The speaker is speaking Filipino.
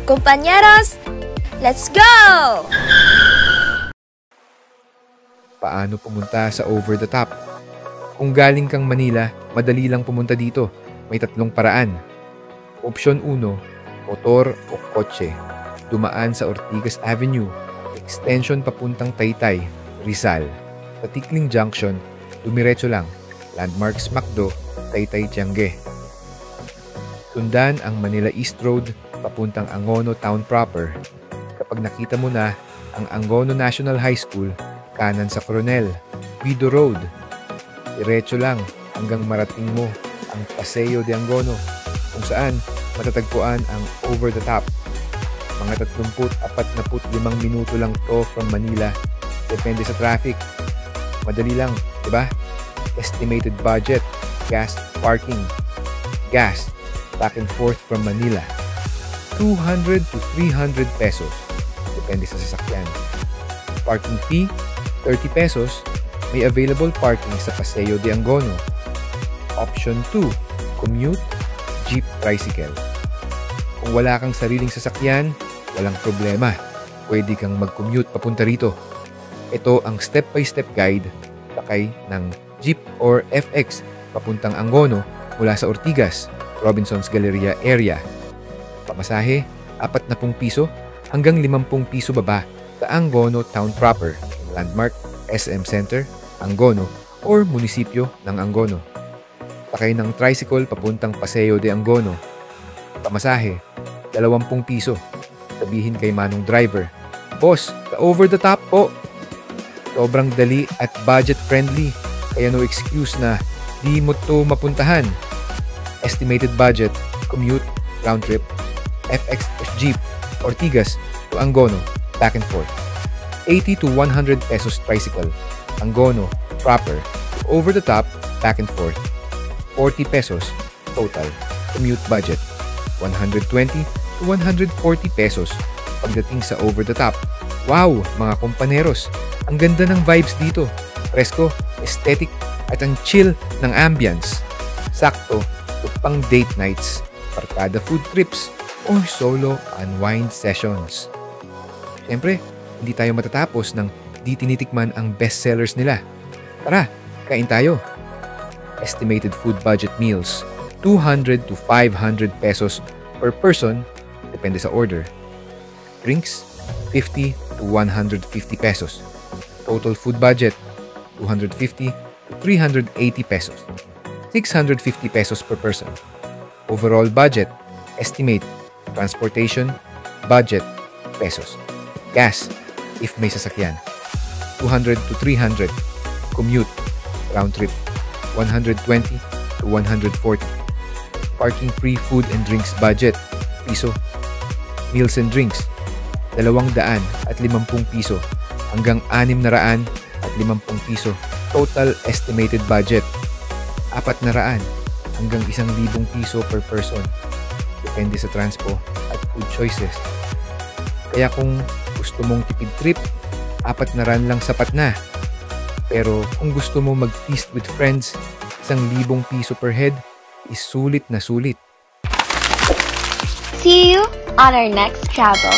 Compañeros, let's go! Paano pumunta sa over the top? Kung galing kang Manila, madali lang pumunta dito. May 3 paraan. Option 1, motor o kotse. Dumaan sa Ortigas Avenue, extension papuntang Taytay, Rizal. Sa Tikling Junction, dumiretso lang. Landmarks McDo, Taytay Tiangge. Sundan ang Manila East Road papuntang Angono Town proper. Kapag nakita mo na ang Angono National High School, kanan sa Coronel, Guido Road. Diretso lang hanggang marating mo ang Paseo de Angono, kung saan matatagpuan ang over the top. Mga 34-45 minuto lang to from Manila. Depende sa traffic. Madali lang, di ba? Estimated budget, gas, parking. Gas, back and forth from Manila, 200 to 300 pesos. Depende sa sasakyan. Parking fee, 30 pesos. May available parking sa Paseo de Angono. Option 2, commute, jeep, tricycle. Kung wala kang sariling sasakyan, walang problema. Pwede kang mag-commute papunta rito. Ito ang step-by-step guide sakay ng jeep or FX papuntang Angono mula sa Ortigas, Robinsons Galleria area. Pamasahe, 40 piso hanggang 50 piso baba sa Angono Town proper, landmark, SM Center, Angono, or munisipyo ng Angono. Sakay ng tricycle papuntang Paseo de Angono. Pamasahe, 20 piso. Sabihin kay manong driver, "Boss, sa over the top po." Sobrang dali at budget friendly, kaya no excuse na di mo to mapuntahan. Estimated budget, commute, round trip, FX jeep, Ortigas to Angono, back and forth. 80 to 100 pesos tricycle, Angono, proper, to over the top, back and forth. 40 pesos total, commute budget. 120 to 140 pesos pagdating sa over the top. Wow, mga kompaneros, ang ganda ng vibes dito. Presko, aesthetic, at ang chill ng ambience. Sakto to pang date nights, barkada food trips, or solo unwind sessions. Siyempre, hindi tayo matatapos ng di tinitikman ang bestsellers nila. Tara, kain tayo. Estimated food budget meals, 200 to 500 pesos per person, depende sa order. Drinks, 50 to 150 pesos. Total food budget, 250 to 380 pesos. 650 pesos per person. Overall budget, estimate, transportation, budget, pesos. Gas, if may sasakyan, 200 to 300. Commute, round trip, 120 to 140. Parking free food and drinks budget, piso. Meals and drinks, 250 piso hanggang 650 piso. Total estimated budget, 400 hanggang 1,000 piso per person. Depende sa transpo at food choices. Kaya kung gusto mong tipid trip, 400 lang sapat na. Pero kung gusto mo mag-feast with friends, 1,000 piso per head is sulit na sulit. See you on our next travel.